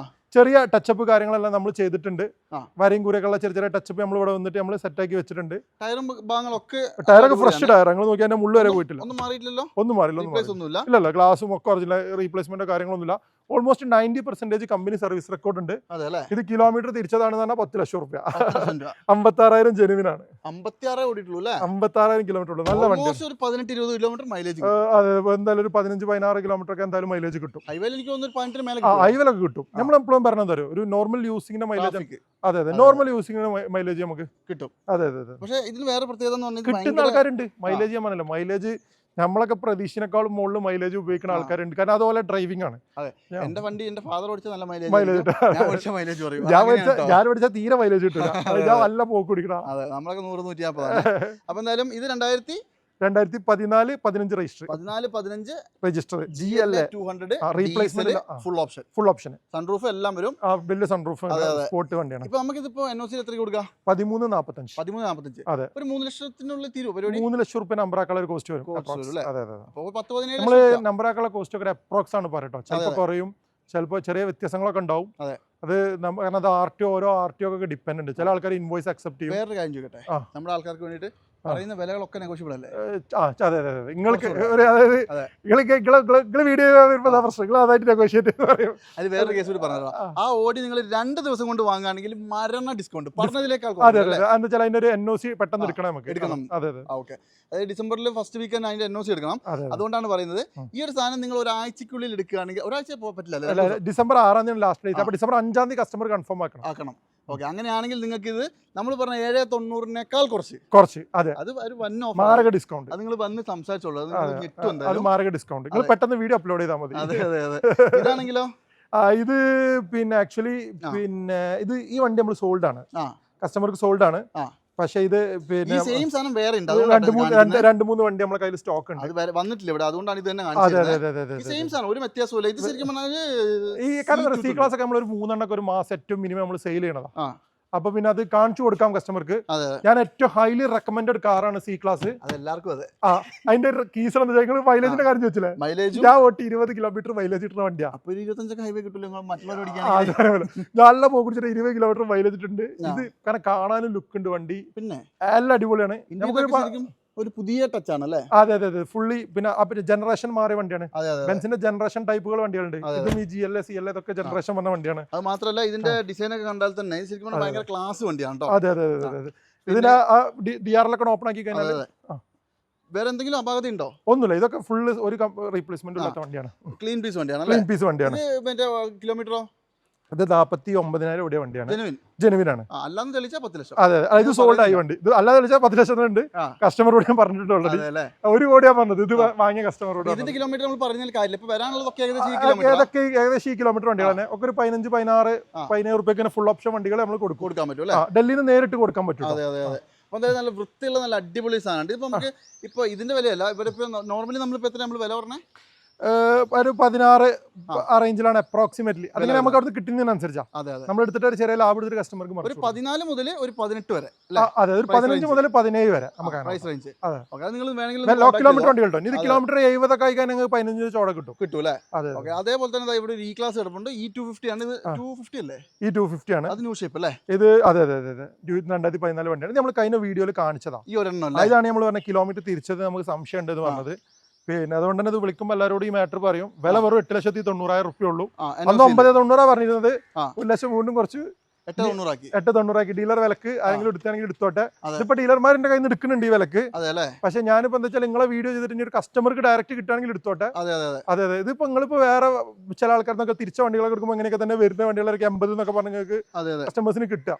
ചെറിയ ടച്ചപ്പ് കാര്യങ്ങളെല്ലാം നമ്മൾ ചെയ്തിട്ടുണ്ട്. വരയും കൂരൊക്കെയുള്ള ചെറിയ ചെറിയ ടച്ചപ്പ് നമ്മൾ ഇവിടെ വന്നിട്ട് നമ്മൾ സെറ്റ് ആക്കി വെച്ചിട്ടുണ്ട്. ടയറൊക്കെ ഫ്രഷ് ടയർ. നിങ്ങൾ നോക്കിയാൽ അതിന്റെ മുള്ളു വരെ പോയിട്ടില്ല. ഒന്നും മാറില്ല. ഇല്ലല്ല, ഗ്ലാസും ഒക്കെ ഒറിജിനൽ. റീപ്ലേസ്മെന്റോ കാര്യങ്ങളൊന്നുമില്ല. ഓൾമോസ്റ്റ് 90% കമ്പനി സർവീസ് റെക്കോർഡ് ഉണ്ട്. ഇത് കിലോമീറ്റർ തിരിച്ചതാണെന്ന് പറഞ്ഞാൽ 10 ലക്ഷം രൂപ. 56,000 ജെനുവിനാണ്. 56,000 കിലോമീറ്റർ ഉള്ളൂ. നല്ല വണ്ടി. 18-20 കിലോമീറ്റർ മൈലേജ്. അതെ, എന്തായാലും ഒരു 15-16 കിലോമീറ്റർ ഒക്കെ എന്തായാലും മൈലേജ് കിട്ടും. ഹൈവേലൊക്കെ കിട്ടും. നമ്മൾ എപ്പോഴും പറഞ്ഞത് ഒരു നോർമൽ യൂസിങ്ങിന്റെ മൈലേജ്. അതെ, നോർമൽ യൂസിങ്ങിന്റെ മൈലേജ് നമുക്ക് കിട്ടും. അതെ. പക്ഷേ ഇതിന് വേറെ പ്രത്യേകത കിട്ടുന്ന ആൾക്കാരുണ്ട്. മൈലേജ് ഞാൻ പറഞ്ഞല്ലോ, മൈലേജ് നമ്മളൊക്കെ പ്രതീക്ഷനേക്കാളും മുകളിൽ മൈലേജ് ഉപയോഗിക്കുന്ന ആൾക്കാരുണ്ട്. കാരണം അതുപോലെ ഡ്രൈവിംഗ് ആണ്. എന്റെ വണ്ടി എന്റെ ഫാദർ ഓടിച്ച നല്ല മൈലേജ് ഞാൻ ഓടിച്ച തീരെ മൈലേജ് കിട്ടില്ല. ഞാൻ നല്ല പോക്ക് കുടിക്കണം. നമ്മളൊക്കെ 100-150. അപ്പൊ എന്തായാലും ഇത് 2014-15 register GLA 200 replacement full option. Sunroof എല്ലാം വരും. വലിയ സൺറൂഫ് സ്പോർട്ട് വണ്ടിയാണ്. ഇപ്പൊ നമുക്ക് ഇതിപ്പോ NOC എത്ര കൊടുക്കാം? 13.45. അതെ, ഒരു 3 ലക്ഷത്തിനുള്ളിൽ തീരും പരിപാടി. 3 ലക്ഷം രൂപ നമ്പറാക്കുള്ള ഒരു കോസ്റ്റ് വരും. അതെ. നമ്മള് നമ്പറാക്കുള്ള കോസ്റ്റ് ഒക്കെ അപ്രോക്സ് ആണ് പറയട്ടോ. ചിലപ്പോൾ കുറയും, ചിലപ്പോൾ ചെറിയ വ്യത്യാസങ്ങളൊക്കെ ഉണ്ടാവും. അത് കാരണം അത് ഓരോ RTO ഒക്കെ ഡിപ്പെൻഡ് ഉണ്ട്. ചില ആൾക്കാർ ഇൻവോയ്സ് അക്സെപ്റ്റ് ചെയ്യും. വേറൊരു കാര്യം ചോദിക്കട്ടെ, നമ്മുടെ ആൾക്കാർക്ക് വേണ്ടിയിട്ട് പറയുന്ന വിലകളൊക്കെ നെഗോഷ്യബിൾ അല്ലേ? അതെ. നിങ്ങൾക്ക് വീഡിയോ വരുമ്പോൾ പ്രശ്നങ്ങൾ അതായിട്ട് നെഗോഷിയേറ്റ് പറയും. അത് വേറൊരു കേസ് കൂടി പറഞ്ഞല്ലോ. ആ ഓടി നിങ്ങൾ 2 ദിവസം കൊണ്ട് വാങ്ങുകയാണെങ്കിൽ മരണ ഡിസ്കൗണ്ട് പറഞ്ഞതിലേക്കാൾ. അതെ, എന്താ വെച്ചാൽ അതിന്റെ ഒരു NOC പെട്ടെന്ന് എടുക്കണം. അതെ. ഓക്കെ, അതായത് ഡിസംബറിൽ ഫസ്റ്റ് വീക്ക് അതിന്റെ NOC എടുക്കണം. അതുകൊണ്ടാണ് പറയുന്നത് ഈ ഒരു സാധനം നിങ്ങൾ ഒരാഴ്ചക്കുള്ളിൽ എടുക്കുകയാണെങ്കിൽ, ഒരാഴ്ച പറ്റില്ല, ഡിസംബർ 6-ാം തീയതി ലാസ്റ്റ് ഡേറ്റ്. അപ്പോൾ ഡിസംബർ 5-ാം തീയതി കസ്റ്റമർ കൺഫേം ആക്കണം. ഓക്കെ, അങ്ങനെയാണെങ്കിൽ നിങ്ങൾക്ക് ഇത് നമ്മൾ പറഞ്ഞ 790-നേക്കാൾ കുറച്ച് അതെ, അത് ഒരു വൻ ഓഫർ, മാരക ഡിസ്കൗണ്ട്. അത് നിങ്ങൾ വന്ന് സംസാരിച്ചോളൂ. അത് മാരക ഡിസ്കൗണ്ട്. നിങ്ങൾ പെട്ടെന്ന് വീഡിയോ അപ്ലോഡ് ചെയ്താൽ മതി. അതെ. ഇതാണെങ്കിലോ ഇത് പിന്നെ ആക്ച്വലി പിന്നെ ഇത് ഈ വണ്ടി നമ്മൾ സോൾഡ് ആണ്, കസ്റ്റമർക്ക് സോൾഡ് ആണ്. പക്ഷേ ഇത് പിന്നെ രണ്ട് മൂന്ന് വണ്ടി നമ്മളെ കയ്യിൽ സ്റ്റോക്ക് ഉണ്ട്. അത് വന്നിട്ടില്ല ഇവിടെ, അതുകൊണ്ടാണ് ഇത് തന്നെ കാണിച്ചത്. സെയിം സാധനം, ഒരു വ്യത്യാസമില്ല. ഇത് ശരിക്കും പറഞ്ഞാൽ ഈ കാരണം C ക്ലാസ് ഒക്കെ നമ്മൾ ഒരു 3 എണ്ണൊക്കെ ഒരു മാസം ഏറ്റവും മിനിമം നമ്മൾ സെയിൽ ചെയ്യണതാ. അപ്പൊ പിന്നെ അത് കാണിച്ചു കൊടുക്കാം കസ്റ്റമർക്ക്. ഞാൻ ഏറ്റവും ഹൈലി റെക്കമെൻഡഡ് കാറാണ് C ക്ലാസ്. എല്ലാവർക്കും അതെ. അതിന്റെ കീസ് മൈലേജിന്റെ കാര്യം ചോദിച്ചില്ലേ? ഞാൻ ഓട്ടി 20 കിലോമീറ്റർ മൈലേജ് കിട്ടുന്ന വണ്ടിയാണ്. നല്ല പോക്കുടിച്ചിട്ട് 20 കിലോമീറ്റർ മൈലേജ് ഇട്ടുണ്ട്. ഇത് കാരണം കാണാനും ലുക്ക് ഉണ്ട് വണ്ടി, പിന്നെ എല്ലാം അടിപൊളിയാണ്. ഒരു പുതിയ ടച്ച് ആണ് അല്ലേ? അതെ ഫുള്ളി. പിന്നെ ജനറേഷൻ മാറിയ വണ്ടിയാണ്. ബെൻസിന്റെ ജനറേഷൻ ടൈപ്പുകൾ വണ്ടികളുണ്ട്. ഇതും ഈ GLA CLA ഇതൊക്കെ ജനറേഷൻ വന്ന വണ്ടിയാണ്. അത് മാത്രമല്ല ഇതിന്റെ ഡിസൈൻ ഒക്കെ കണ്ടാൽ തന്നെ ശരിക്കും ഭയങ്കര ക്ലാസ് വണ്ടിയാണ്. അതെ. ഇതിന്റെ DR ഓപ്പൺ ആക്കി കഴിഞ്ഞാൽ വേറെ എന്തെങ്കിലും അപാകത ഉണ്ടോ? ഒന്നുമില്ല. ഇതൊക്കെ ഫുള്ള് ഒരു റീപ്ലേസ്മെന്റ് ഇല്ലാത്ത വണ്ടിയാണ്. ക്ലീൻ പീസ് വണ്ടിയാണ്. കിലോമീറ്ററോ? ഇത് 49,000 ഓടിയ വണ്ടിയാണ്. ജെനുവിനാണ്. അല്ലാതെ തെളിച്ചാൽ 10 ലക്ഷം. അതെ, ഇത് സോൾഡ് ആയി വണ്ടി. ഇത് അല്ലാതെ തെളിച്ചാൽ 10 ലക്ഷം ഉണ്ട്. കസ്റ്റമറോട് ഞാൻ പറഞ്ഞിട്ടുള്ളത് 1 കോടിയാ പറഞ്ഞത്. ഇത് വാങ്ങിയ കസ്റ്റമറോട്. ഇതിന്റെ കിലോമീറ്റർ നമ്മൾ പറഞ്ഞാൽ കാര്യമില്ല. ഇപ്പൊ വരാനുള്ളതൊക്കെ ഏകദേശം ഈ കിലോമീറ്റർ വണ്ടികളാണ്. ഒക്കെ ഒരു 15, 16, 17 റുപ്യക്ക് ഫുൾ ഓപ്ഷൻ വണ്ടികൾ നമ്മൾ കൊടുക്കാൻ പറ്റും. ഡൽഹിയിൽ നിന്ന് നേരിട്ട് കൊടുക്കാൻ പറ്റും. അതെ. അപ്പൊ എന്തായാലും നല്ല വൃത്തിയുള്ള നല്ല അടിപൊളി സാധനമാണ്. ഇപ്പൊ നമുക്ക് ഇപ്പൊ ഇതിന്റെ വിലയല്ല, ഇവരിപ്പോ നോർമലി നമ്മളിപ്പോ എത്ര നമ്മൾ വില പറഞ്ഞേ? ഒരു 16 ആ റേഞ്ചിലാണ് അപ്രോക്സിമേറ്റ്ലി. അതിങ്ങനെ നമുക്ക് അവിടെ കിട്ടുന്നതിനനുസരിച്ചാ നമ്മൾ എടുത്തിട്ട് ഒരു ചെറിയ ലാഭം എടുത്തിട്ട് കസ്റ്റമർക്ക് ഒരു 14 മുതൽ ഒരു 18 വരെ. അതെ, ഒരു 15 മുതൽ 17 വരെ നമുക്ക് പ്രൈസ് റേഞ്ച്. ലോ കിലോമീറ്റർ വണ്ടി കിട്ടും. ഇത് കിലോമീറ്റർ 70 ഒക്കെ ആയിക്കാൻ നിങ്ങൾക്ക് 15 ചോടെ കിട്ടും അല്ലേ? അതേപോലെ തന്നെ ഇവിടെ ഒരു E-ക്ലാസ് കിടപ്പുണ്ട്. E250 ആണ്. ഇത് 250 അല്ലേ? E250 ആണ്. അത് ന്യൂ ഷേപ്പ് അല്ലേ? ഇത് അതെ 2014 വണ്ടിയാണ്. നമ്മൾ കഴിഞ്ഞ വീഡിയോയിൽ കാണിച്ചതാണ്. ഈ ഒരെണ്ണം ഇതാണ് നമ്മൾ പറഞ്ഞ കിലോമീറ്റർ തിരിച്ചത് നമുക്ക് സംശയം ഉണ്ട് എന്ന് പറഞ്ഞത്. പിന്നെ അതുകൊണ്ട് തന്നെ ഇത് വിളിക്കുമ്പോൾ എല്ലാവരോടും ഈ മാറ്റർ പറയും. വില വെറും 8,90,000 ഉള്ളൂ. അന്ന് 9,90,000 പറഞ്ഞിരുന്നത്. 1 ലക്ഷം വീണ്ടും കുറച്ച് 890 890 ഡീലർ വിലക്ക് ആരെങ്കിലും എടുത്താണെങ്കിൽ എടുത്തോട്ടെ. അതെ. ഇതിപ്പോ ഡീലർമാരുടെ കയ്യിൽ നിന്ന് എടുക്കുന്നുണ്ട് ഈ വിലക്ക്. അതെ അല്ലേ? പക്ഷെ ഞാനിപ്പോ എന്താ വെച്ചാൽ നിങ്ങളെ വീഡിയോ ചെയ്തിട്ട് ഇനി ഒരു കസ്റ്റമർക്ക് ഡയറക്റ്റ് കിട്ടുകയാണെങ്കിൽ എടുത്തോട്ടെ. അതെ അതെ അതെ അതെ അതെ. ഇതിപ്പോ നിങ്ങളിപ്പോ വേറെ ചില ആൾക്കാർക്കൊക്കെ തിരിച്ച വണ്ടികളൊക്കെ എടുക്കുമ്പോൾ ഇങ്ങനെയൊക്കെ തന്നെ വരുന്ന വണ്ടികളൊക്കെ 80 എന്നൊക്കെ പറഞ്ഞ് നിങ്ങൾക്ക് അതെ അതെ കസ്റ്റമേഴ്സിന് കിട്ടുക.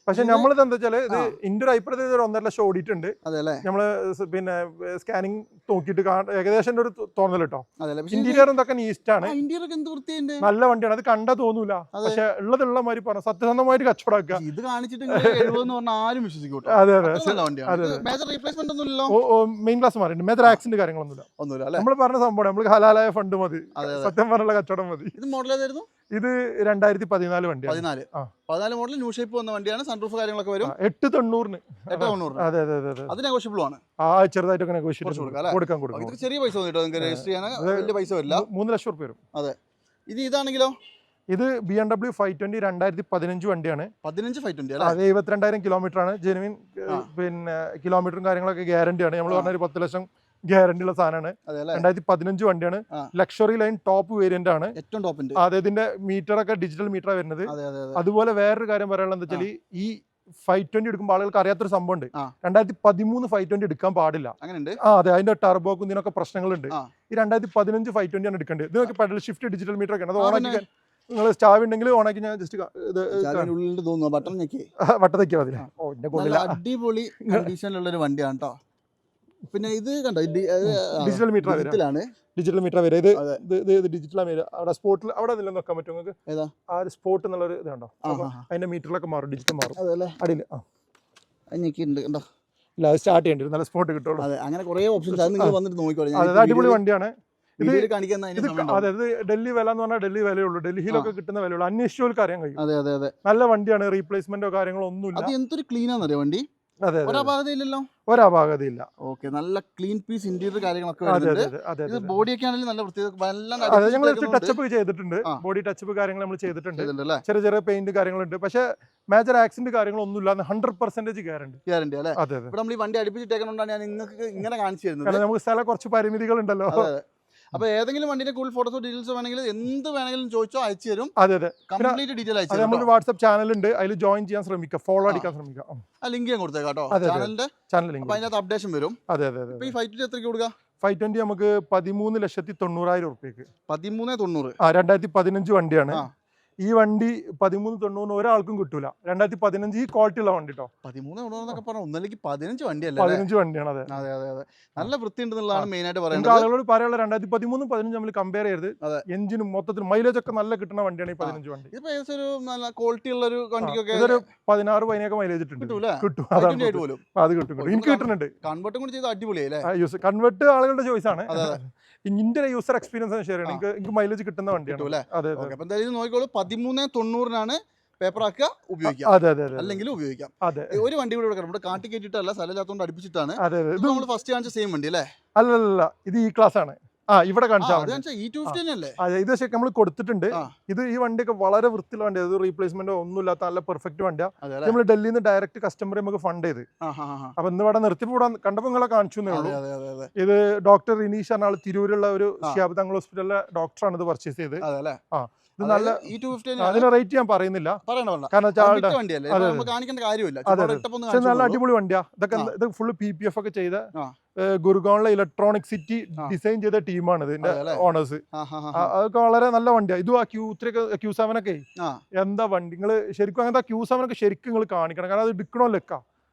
പക്ഷെ നമ്മളിത് എന്താ വെച്ചാൽ ഇത് എന്റെ ഒരു അഭിപ്രായത്തിൽ ഒരു 1.5 ലക്ഷം ഓടിയിട്ടുണ്ട്. അതെ അല്ലേ? നമ്മള് പിന്നെ സ്കാനിങ് നോക്കിയിട്ട് ഏകദേശം ഒരു തോന്നൽ കേട്ടോ. അതെ അല്ലേ? ഇന്റീരിയർ എന്തൊക്കെ നീസ്റ്റ് ആണ്, ഇന്ത്യയിലൊക്കെ എന്ത് വൃത്തിയുണ്ട്. നല്ല വണ്ടിയാണ്. അത് കണ്ടാ തോന്നൂല, പക്ഷെ ഉള്ളതുള്ള മാതിരി പറഞ്ഞു സത്യസന്ധമായിട്ട് കച്ചവടമാക്കുക. ഇത് കാണിച്ചിട്ട് 70 എന്ന് പറഞ്ഞാൽ ആരും വിശ്വസിക്കൂട്ടോ. അതെ അതെ. നല്ല വണ്ടിയാണ്. മേജർ റീപ്ലേസ്മെന്റ് ഒന്നുമില്ലല്ലോ. മെയിൻ ക്ലാസ് മാറിയിട്ടുണ്ട്, മേജർ ആക്സിഡന്റ് കാര്യങ്ങളൊന്നുമില്ല. നമ്മൾ പറഞ്ഞ സംഭവം നമുക്ക് ഹലാലായ ഫണ്ട് മതി, സത്യം പറഞ്ഞുള്ള കച്ചവടം മതി. ഇത് മോഡൽ ഏതായിരുന്നു? ഇത് 2014 വണ്ടിയാണ്. 14 മോഡൽ ന്യൂ ഷേപ്പ് വന്ന വണ്ടിയാണ്. സൺറൂഫ് കാര്യങ്ങളൊക്കെ വരും. 890. 890. അതെ അതെ അതെ. അത് നെഗോഷ്യബിൾ ആണ്. ചെറുതായിട്ടൊക്കെ കൊടുക്കാം. ഇത് ചെറിയ പൈസ വന്നിട്ടോ നിങ്ങൾക്ക് രജിസ്റ്റർ ചെയ്യാൻ വലിയ പൈസ വരില്ല. 3 ലക്ഷം രൂപ വരും. അതെ. ഇതാണെങ്കിലോ? ഇത് BMW 520 2015 വണ്ടിയാണ്. 15 520 അല്ലേ? 72,000 കിലോമീറ്റർ ആണ്. ജെനുവിൻ പിന്നെ കിലോമീറ്ററും കാര്യങ്ങളൊക്കെ ഗ്യാരണ്ടിയാണ്. നമ്മൾ പറഞ്ഞ ഒരു 10 ലക്ഷം ഗ്യാരണ്ടി ഉള്ള സാധനമാണ്. 2015 വണ്ടിയാണ്. ലക്ഷറി ലൈൻ ടോപ്പ് വേരിയന്റ് ആണ്. ഏറ്റവും ടോപ്പിന്റെ. അതെ, ഇതിന്റെ മീറ്റർ ഒക്കെ ഡിജിറ്റൽ മീറ്റർ വരുന്നത്. അതുപോലെ വേറൊരു കാര്യം പറയാനുള്ളത് എന്താ വെച്ചാൽ ഈ 520 എടുക്കുമ്പോൾ ആളുകൾക്ക് അറിയാത്തൊരു സംഭവം ഉണ്ട്. 2013 520 എടുക്കാൻ പാടില്ല. അതെ, അതിന്റെ ടർബോക്കും ഇതിനൊക്കെ പ്രശ്നങ്ങളുണ്ട്. ഈ 2015 520 ആണ് എടുക്കേണ്ടത്. ഇത് പെഡൽ ഷിഫ്റ്റ് ഡിജിറ്റൽ മീറ്റർ ഒക്കെ ആണ്. അത് ഓണാക്കി നിങ്ങൾ സ്റ്റാവ് ഉണ്ടെങ്കിൽ ഓണാക്കി ഞാൻ ജസ്റ്റ് വട്ടത്തേക്കാ മതി. അടിപൊളി കണ്ടീഷനിലുള്ള ഒരു വണ്ടിയാണ് കേട്ടോ. പിന്നെ ഇത് കണ്ടോ, ഡിജിറ്റൽ മീറ്റർ വരെ. ഇത് ഡിജിറ്റൽ അവിടെ സ്പോട്ടിൽ അവിടെ നില നോക്കാൻ പറ്റും നിങ്ങൾക്ക്. ആ ഒരു സ്പോട്ട് എന്നുള്ളൊരു ഇത് കണ്ടോ, അതിന്റെ മീറ്ററിലൊക്കെ മാറും, ഡിജിറ്റൽ മാറും. അടിയിൽ കണ്ടോ, ഇല്ല അത് സ്റ്റാർട്ട് ചെയ്യേണ്ടി വരും, നല്ല സ്പോട്ട് കിട്ടുള്ളൂ. അങ്ങനെ കുറെ ഓപ്ഷൻസ് നിങ്ങൾ വന്നിട്ട് നോക്കിക്കോളൂ. അത് അടിപൊളി വണ്ടിയാണ്. അതായത് ഡൽഹി വില എന്ന് പറഞ്ഞാൽ ഡൽഹി വിലയുള്ളൂ, ഡൽഹിയിലൊക്കെ കിട്ടുന്ന വിലയുള്ളൂ. അന്വേഷിച്ചവർക്ക് അറിയാൻ കഴിയും. നല്ല വണ്ടിയാണ്, റീപ്ലേസ്മെന്റോ കാര്യങ്ങളോ ഒന്നുമില്ല. എന്തൊരു ക്ലീൻ ആണെന്നറിയോ വണ്ടി. ഒരാപാകതയില്ല. ഓക്കെ, നല്ല ക്ലീൻ പീസ് ഇന്റീരിയർ കാര്യങ്ങളൊക്കെ ബോഡിയൊക്കെ ആണെങ്കിലും നല്ല ഞങ്ങൾ ടച്ചപ്പ് ചെയ്തിട്ടുണ്ട്. ബോഡി ടച്ചപ്പ് കാര്യങ്ങൾ നമ്മൾ ചെയ്തിട്ടുണ്ട്. ചെറിയ ചെറിയ പെയിന്റ് കാര്യങ്ങളുണ്ട്. പക്ഷെ മേജർ ആക്സിഡന്റ് കാര്യങ്ങളൊന്നുമില്ല. 100% ഗ്യാരണ്ടി അല്ലേ? ഇവിടെ നമ്മൾ ഈ വണ്ടി അടുപ്പിച്ചിട്ടേക്കൊണ്ടാണ് ഞാൻ നിങ്ങൾക്ക് ഇങ്ങനെ കാണിച്ചു തരുന്നത്. നമുക്ക് സ്ഥലം കുറച്ച് പരിമിതികൾ ഉണ്ടല്ലോ. അപ്പൊ ഏതെങ്കിലും വണ്ടിന്റെ കൂടുതൽ ഫോട്ടോസോ ഡീറ്റെയിൽസോ വേണമെങ്കിൽ എന്ത് വേണമെങ്കിലും ചോദിച്ചോ അയച്ചു തരും. കംപ്ലീറ്റ് ഡീറ്റെയിൽ അയച്ചു തരും. നമ്മുടെ വാട്സ്ആപ്പ് ചാനൽ ഉണ്ട്, അതിൽ ജോയിൻ ചെയ്യാൻ ശ്രമിക്കുക, ഫോളോ അടിക്കാൻ ശ്രമിക്കുക. ആ ലിങ്ക് ഞാൻ കൊടുത്തേക്കാം കേട്ടോ, ചാനൽ ലിങ്ക്. അതിനകത്ത് അപ്ഡേഷൻ വരും. ഈ 520 എത്രയ്ക്ക് കൊടുക്കുക? 520 നമുക്ക് 13,90,000 രൂപയ്ക്ക്. 1390. 2015 വണ്ടിയാണ്. ഈ വണ്ടി 1390 ഒരാൾക്കും കിട്ടൂല. 2015 ഈ ക്വാളിറ്റി ഉള്ള വണ്ടി കേട്ടോ. 1390 പറഞ്ഞാൽ ഒന്നല്ലെങ്കിൽ 15 വണ്ടിയല്ലേ? 15 വണ്ടിയാണ്. അതെ അതെ അതെ അതെ. നല്ല വൃത്തി ഉണ്ടെന്നുള്ളതാണ് മെയിൻ ആയിട്ട് പറയുന്നത്. ആളുകളോട് പറയാനുള്ള 2013 15 തമ്മിൽ കമ്പയർ ചെയ്ത് എഞ്ചിനും മൊത്തത്തിൽ മൈലേജ് ഒക്കെ നല്ല കിട്ടുന്ന വണ്ടിയാണ് ഈ 15 വണ്ടി. ഇപ്പൊ ഏകദേശം ഒരു നല്ല ക്വാളിറ്റി ഉള്ള ഒരു വണ്ടിക്കൊക്കെ ഒരു 16-17 മൈലേജ് കിട്ടും. അത് കിട്ടും. എനിക്ക് കിട്ടുന്നുണ്ട്. കൺവേർട്ടും കൂടി ചെയ്ത് അടിപൊളിയല്ലേ? കൺവേർട്ട് ആളുകളുടെ ചോയ്സ് ആണ്. ഇന്ത്യൻ യൂസർ എക്സ്പീരിയൻസ് ഷെയർ ചെയ്യണം. എനിക്ക് മൈലേജ് കിട്ടുന്ന വണ്ടിയാണ്. അതെ, എന്തായാലും നോക്കിക്കോളൂ. 1390 പേപ്പർ ആക്കുക, ഉപയോഗിക്കാം. അല്ലെങ്കിൽ ഉപയോഗിക്കാം. ഒരു വണ്ടി കൂടെ ഇവിടെ കാട്ടി കയറ്റിട്ടല്ല, സ്ഥലമില്ലാത്തതുകൊണ്ട് അടുപ്പിച്ചിട്ടാണ്. ഇത് നമ്മൾ ഫസ്റ്റ് കാണിച്ച സെയിം വണ്ടി അല്ലേ? അല്ലല്ല, ഇത് ഈ ക്ലാസ് ആണ്. ഇത് പക്ഷേ നമ്മൾ കൊടുത്തിട്ടുണ്ട്. ഇത് ഈ വണ്ടിയൊക്കെ വളരെ വൃത്തിയുള്ള വണ്ടിയാണ്. ഇത് റീപ്ലേസ്മെന്റോ ഒന്നുമില്ലാത്ത നല്ല പെർഫെക്റ്റ് വണ്ടിയാണ്. നമ്മൾ ഡൽഹിയിൽ നിന്ന് ഡയറക്റ്റ് കസ്റ്റമർ നമുക്ക് ഫണ്ട് ചെയ്ത്. അപ്പൊ ഇന്ന് ഇവിടെ നിർത്തിപ്പോടാൻ കണ്ടപ്പോൾ നിങ്ങളെ കാണിച്ചു. ഇത് ഡോക്ടർ റിനീഷ് എന്ന ആൾ തിരൂരുള്ള ഒരു ഷിയാബ് തങ്ങൾ ഹോസ്പിറ്റലിലെ ഡോക്ടറാണ് ഇത് പർച്ചേസ് ചെയ്ത്. ഇത് നല്ല അതിന് റേറ്റ് ഞാൻ പറയുന്നില്ല, കാരണം നല്ല അടിപൊളി വണ്ടിയാ. ഇത് ഫുള്ള് PPF ഒക്കെ ചെയ്ത ഗുർഗോണിലെ ഇലക്ട്രോണിക് സിറ്റി ഡിസൈൻ ചെയ്ത ടീമാണ് ഇതിന്റെ ഓണേഴ്സ്. അതൊക്കെ വളരെ നല്ല വണ്ടിയാണ്. ഇതും ആ Q3 Q7 ഒക്കെ എന്താ വണ്ടി. നിങ്ങൾ ശരിക്കും അങ്ങനത്തെ Q7 ഒക്കെ ശരിക്കും നിങ്ങൾ കാണിക്കണം, കാരണം അത് എടുക്കണമല്ലോ.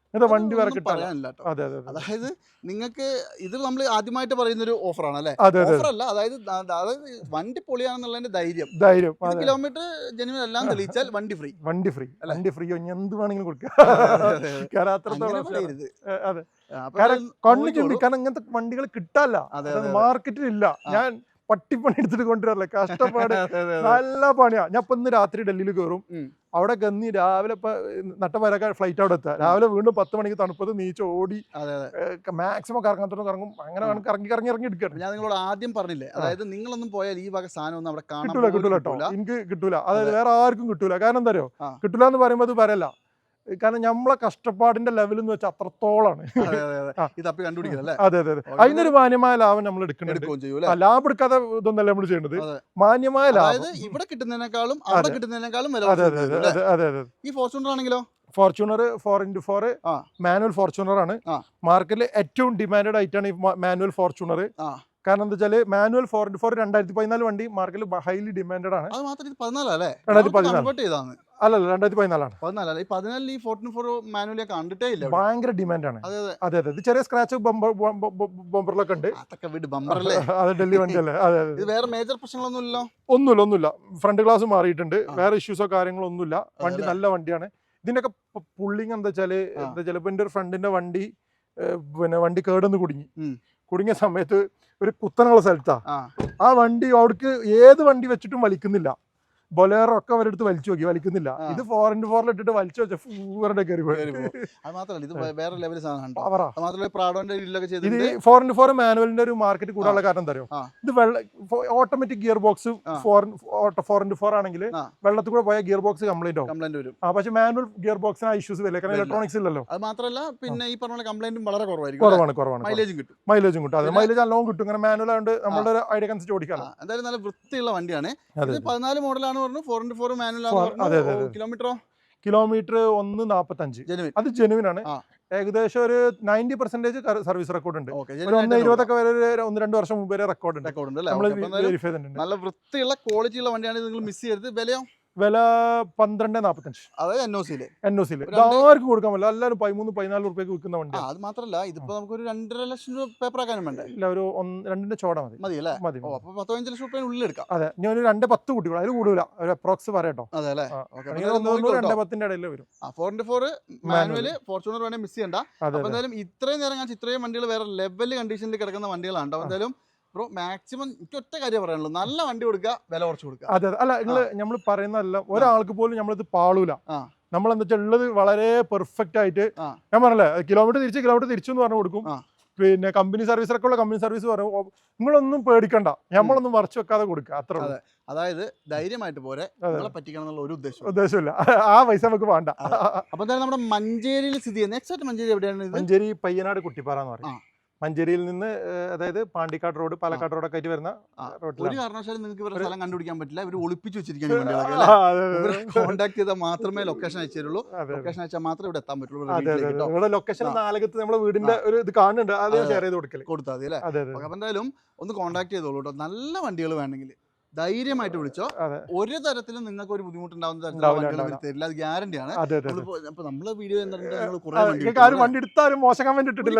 വണ്ടി വരെ കിട്ടാനില്ല. അതായത് നിങ്ങൾക്ക് ഇത് നമ്മൾ ആദ്യമായിട്ട് പറയുന്ന ഒരു ഓഫറാണ് അല്ലേ? ഓഫർ അല്ല, അതായത് വണ്ടി പൊളിയാണെന്നുള്ളതിന്റെ ധൈര്യം. കിലോമീറ്റർ ജനുവൻ എല്ലാം തെളിയിച്ചാൽ വണ്ടി ഫ്രീ. വണ്ടി ഫ്രീ എന്ത് വേണമെങ്കിലും കൊടുക്കുക. കണ്ണു ചിന്തിക്കാൻ അങ്ങനത്തെ വണ്ടികൾ കിട്ടാല്ല, മാർക്കറ്റിൽ ഇല്ല. ഞാൻ പട്ടിപ്പണി എടുത്തിട്ട് കൊണ്ടുവരല്ലേ, കഷ്ടപ്പാട്, നല്ല പണിയാ. ഞാൻ ഇപ്പൊ ഇന്ന് രാത്രി ഡൽഹിയിൽ കയറും. അവിടെ കന്നി രാവിലെ ഇപ്പൊ നട്ടപ്പരക്കാൻ ഫ്ലൈറ്റ് അവിടെ എത്താം. രാവിലെ വീണ്ടും 10 മണിക്ക് തണുപ്പത് നീച്ച് ഓടി മാക്സിമം കറങ്ങും. അങ്ങനെ കറങ്ങി എടുക്കണം. ഞാൻ നിങ്ങളോട് ആദ്യം പറഞ്ഞില്ലേ, അതായത് നിങ്ങളൊന്നും പോയാൽ ഈ വക സാധനം ഒന്നും അവിടെ കിട്ടൂല കേട്ടോ. എനിക്ക് കിട്ടൂല, അതായത് വേറെ ആർക്കും കിട്ടൂല. കാരണം എന്താ അറിയോ, കിട്ടൂല എന്ന് പറയുമ്പോൾ അത് പറയല്ല. കാരണം നമ്മളെ കഷ്ടപ്പാടിന്റെ ലെവൽ എന്ന് വെച്ചാൽ അത്രത്തോളാണ്. ഈ തപ്പി കണ്ടുപിടിക്കുന്നത്. അതെ അതെ അതെ. അതിനൊരു മാന്യമായ ലാഭം നമ്മൾ എടുക്കുന്നുണ്ട്. ലാഭം എടുക്കാതെ ഇതൊന്നല്ല നമ്മൾ ചെയ്യുന്നത്, മാന്യമായ ലാഭം. ഇവിടെ കിട്ടുന്നതിനേക്കാളും അവിടെ കിട്ടുന്നതിനേക്കാളും വില. അതെ അതെ അതെ അതെ അതെ. ഈ ഫോർച്യൂണർ ആണെങ്കിലോ? ഫോർച്യൂണർ 4x4 മാനുവൽ ഫോർച്യൂണർ ആണ്. മാർക്കറ്റിൽ ഏറ്റവും ഡിമാൻഡഡ് ആയിട്ടാണ് ഈ മാനുവൽ ഫോർച്യൂണർ. കാരണം എന്താ വെച്ചാൽ മാനുവൽ 4x4 2014 വണ്ടി മാർക്കറ്റിൽ ഹൈലി ഡിമാൻഡഡ് ആണ്. അത് മാത്രം 14 അല്ലേ? 2014 അല്ലല്ല 2014 14. ഈ 14 ഈ 4x4 മാനുവൽ കണ്ടിട്ടേ ഇല്ല. ഭയങ്കര ഡിമാൻഡ് ആണ്. അതെ അതെ. ഇത് ചെറിയ സ്ക്രാച്ച് ബമ്പറിലൊക്കെ ഉണ്ട്. അതൊക്കെ വിട്, ബമ്പറല്ലേ? അതെ, ഡൽഹി വണ്ടി അല്ലേ? അതെ അതെ. ഇത് വേറെ മേജർ പ്രശ്നങ്ങളൊന്നും ഇല്ലല്ലോ? ഒന്നുമില്ല. ഫ്രണ്ട് ഗ്ലാസ് മാറിയിട്ടുണ്ട്, വേറെ ഇഷ്യൂസോ കാര്യങ്ങളോ ഒന്നുമില്ല. വണ്ടി നല്ല വണ്ടിയാണ്. ഇതിന്റെയൊക്കെ പുള്ളിങ് എന്താ വെച്ചാല് ചിലപ്പോ എന്റെ ഒരു ഫ്രണ്ടിന്റെ വണ്ടി വണ്ടി കേടൊന്ന് കുടുങ്ങിയ സമയത്ത് ഒരു കുത്തനുള്ള സ്ഥലത്താ ആ വണ്ടി, അവിടേക്ക് ഏത് വണ്ടി വെച്ചിട്ടും വലിക്കുന്നില്ല. ബൊലേറോ ഒക്കെ അവരെടുത്ത് വലിച്ചു നോക്കി, വലിക്കുന്നില്ല. ഇത് 4x4 ഇട്ടിട്ട് വലിച്ചു വെച്ച കയറി പോയി. അത് മാത്രമല്ല, ഇത് വേറെ ലെവൽ സാധനം. ഇത് 4x4 മാനുവലിന്റെ ഒരു മാർക്കറ്റ് കൂടാനുള്ള കാരണം എന്താ അറിയോ? ഇത് ഓട്ടോമാറ്റിക് ഗിയർ ബോക്സ് 4x4 ആണെങ്കിൽ വെള്ളത്തിൽ കൂടെ പോയ ഗിയർ ബോക്സ് കംപ്ലൈന്റ് വരും. പക്ഷേ മാനുവൽ ഗിയർ ബോക്സിന് ആ ഇഷ്യൂസ് വരില്ല, കാരണം ഇലക്ട്രോണിക്സ് ഇല്ലല്ലോ. അത് മാത്രമല്ല, പിന്നെ ഈ പറഞ്ഞ കംപ്ലൈന്റും വളരെ കുറവാണ്. മൈലേജും കിട്ടും. അതെ, മൈലേജ് നല്ലോണം കിട്ടും. ഇങ്ങനെ മാനുവൽ ആയതുകൊണ്ട് നമ്മളുടെ ഒരു ഐഡിയ അനുസരിച്ച് ഓടിക്കാം. എന്തായാലും നല്ല വൃത്തിയുള്ള വണ്ടിയാണ്. 14 മോഡലാണ്. 4x4 manual. കിലോമീറ്റർ 1.45. അത് ജെനുവിൻ ആണ്. ഏകദേശം ഒരു 90% സർവീസ് റെക്കോർഡ് ഉണ്ട്. 1.20 വരെ 1-2 വർഷം മുമ്പ് വരെ റെക്കോർഡ് ഉണ്ട്. നല്ല വൃത്തിയുള്ള ക്വാളിറ്റി ഉള്ള വണ്ടിയാണ്. നിങ്ങൾ മിസ് ചെയ്യരുത്. വില 12.45. അതായത് NOC ആർക്കും കൊടുക്കാൻ പറ്റില്ല. എല്ലാവരും 13-14 രൂപയ്ക്ക് വിൽക്കുന്ന വണ്ടി. അത് മാത്രമല്ല, ഇതിപ്പോ നമുക്കൊരു 2.5 ലക്ഷം രൂപ പേപ്പർ ആക്കാനും വേണ്ടേ? ഇല്ല, ഒരു 2ന്റെ ചോട മതി അല്ലേ? മതി. അപ്പൊ 15 ലക്ഷം രൂപ ഉള്ളിൽ എടുക്കാം. അതെ, ഞാൻ ഒരു 2.10 കുട്ടികൾ, അതിൽ കൂടുതല ഒരു അപ്രോക്സ് പറയട്ടോ. അതെ അല്ലേ? 2.10 ഇടയിൽ വരും. 4x4 മാനുവൽ ഫോർച്യൂണർ വേണേ മിസ് ചെയ്യണ്ട. അപ്പൊ എന്തായാലും ഇത്രയും നേരം ഞാൻ ഇത്രയും വണ്ടികൾ വേറെ ലെവൽ കണ്ടീഷനിൽ കിടക്കുന്ന വണ്ടികളാണ്. എന്തായാലും ബ്രോ, മാക്സിമം എനിക്ക് ഒറ്റ കാര്യം പറയാനുള്ളൂ, നല്ല വണ്ടി കൊടുക്കുക, വില കുറച്ച് കൊടുക്കുക. അതെ, അല്ല നിങ്ങൾ നമ്മൾ പറയുന്നതല്ല, ഒരാൾക്ക് പോലും നമ്മളിത് പാളൂല. നമ്മളെന്താ വെച്ചാൽ ഉള്ളത് വളരെ പെർഫെക്റ്റ് ആയിട്ട്. ഞാൻ പറഞ്ഞല്ലേ, കിലോമീറ്റർ തിരിച്ചു എന്ന് പറഞ്ഞു കൊടുക്കും. പിന്നെ കമ്പനി സർവീസൊക്കെ ഉള്ള കമ്പനി സർവീസ് പറയും. നിങ്ങളൊന്നും പേടിക്കണ്ട, നമ്മളൊന്നും മറച്ചു വെക്കാതെ കൊടുക്കുക, അത്ര. അതായത് ധൈര്യമായിട്ട് പോരെ, നിങ്ങളെ പറ്റിക്കണം എന്നുള്ള ഒരു ഉദ്ദേശമില്ല. ആ പൈസ നമുക്ക് വേണ്ട. അപ്പൊ എന്തായാലും നമ്മുടെ മഞ്ചേരിയിൽ സ്ഥിതി ചെയ്യുന്നത്, എക്സാക്ട് മഞ്ചേരി എവിടെയാണ്? മഞ്ചേരി പയ്യനാട് കുട്ടിപ്പാറ എന്ന് പറയും. മഞ്ചേരിയിൽ നിന്ന്, അതായത് പാണ്ടിക്കാട് റോഡ്, പാലക്കാട് റോഡൊക്കെ ആയിട്ട് വരുന്ന റോഡിൽ. ഒരു കാരണവശാലും നിങ്ങൾക്ക് ഇവരുടെ സ്ഥലം കണ്ടുപിടിക്കാൻ പറ്റില്ല. ഇവർ ഒളിപ്പിച്ചു വെച്ചിരിക്കുകയാണ്. കോൺടാക്ട് ചെയ്താൽ മാത്രമേ ലൊക്കേഷൻ അയച്ചു തരുള്ളൂ. ലൊക്കേഷൻ അയച്ചാൽ മാത്രമേ ഇവിടെ എത്താൻ പറ്റുള്ളൂ. ഇവിടെ ലൊക്കേഷൻ 4 നമ്മുടെ വീടിന്റെ ഒരു ഇത് കാണുന്നുണ്ട്, അത് ഷെയർ ചെയ്ത് കൊടുത്താൽ മതി അല്ലേ? അപ്പൊ എന്തായാലും ഒന്ന് കോൺടാക്ട് ചെയ്തോളൂ കേട്ടോ. നല്ല വണ്ടികൾ വേണമെങ്കിൽ ധൈര്യമായിട്ട് വിളിച്ചോ. ഒരു തരത്തിലും നിങ്ങൾക്ക് ഒരു ബുദ്ധിമുട്ടുണ്ടാവുന്ന തരത്തിലുള്ള തരില്ല, അത് ഗ്യാരണ്ടി ആണ്. നമ്മളെ വീഡിയോ വണ്ടി എടുത്താലും മോശം കമന്റ് ഇട്ടിട്ടില്ല.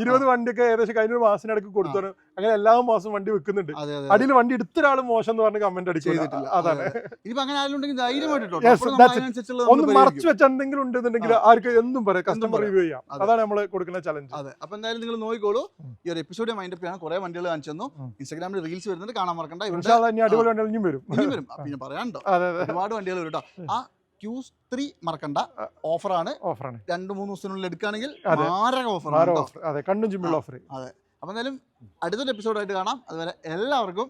20 വണ്ടിയൊക്കെ ഏകദേശം കഴിഞ്ഞ ഒരു മാസത്തിനിടയ്ക്ക് കൊടുത്തു. അങ്ങനെ എല്ലാ മാസവും വണ്ടി വെക്കുന്നുണ്ട്. അടിയിൽ വണ്ടി എടുത്ത ഒരാൾ മോശം എന്ന് പറഞ്ഞ കമന്റ് അടിച്ചിട്ടില്ല. അതാണ്. ഇപ്പൊ അങ്ങനെ ആരെങ്കിലും ധൈര്യമായിട്ട് ഒന്ന് മറച്ചു വെച്ച എന്തെങ്കിലും ഉണ്ടെന്നുണ്ടെങ്കിൽ ആർക്ക് എന്തും പറയാം, കസ്റ്റമർ റിവ്യൂ ചെയ്യാം. അതാണ് നമ്മൾ കൊടുക്കുന്ന ചലഞ്ച്. അതെ, അപ്പൊ എന്തായാലും നിങ്ങൾ നോക്കിക്കോളൂ. ഈ ഒരു എപ്പിസോഡ് മൈൻഡ് അപ്പ് ചെയ്യണം. കുറെ വണ്ടികൾ കാണിച്ചു തന്നു. ഇൻസ്റ്റാഗ്രാമിൽ റീൽസ് വരുന്നുണ്ട്, കാണാൻ മറക്കണ്ട. അടിപൊളി വണ്ടികൾ ഇനിയും വരും. പിന്നെ പറയാനുണ്ടോ, ഒരുപാട് വണ്ടികൾ വരും കേട്ടോ. ആ Q3 മറക്കണ്ട, ഓഫറാണ്. 2-3 ദിവസത്തിനുള്ളിൽ എടുക്കുകയാണെങ്കിൽ ഓഫർ. കണ്ണും ചിമ്പിൾ ഓഫർ. അതെ, അപ്പൊ എന്തായാലും അടുത്തൊരു എപ്പിസോഡായിട്ട് കാണാം. അതുവരെ എല്ലാവർക്കും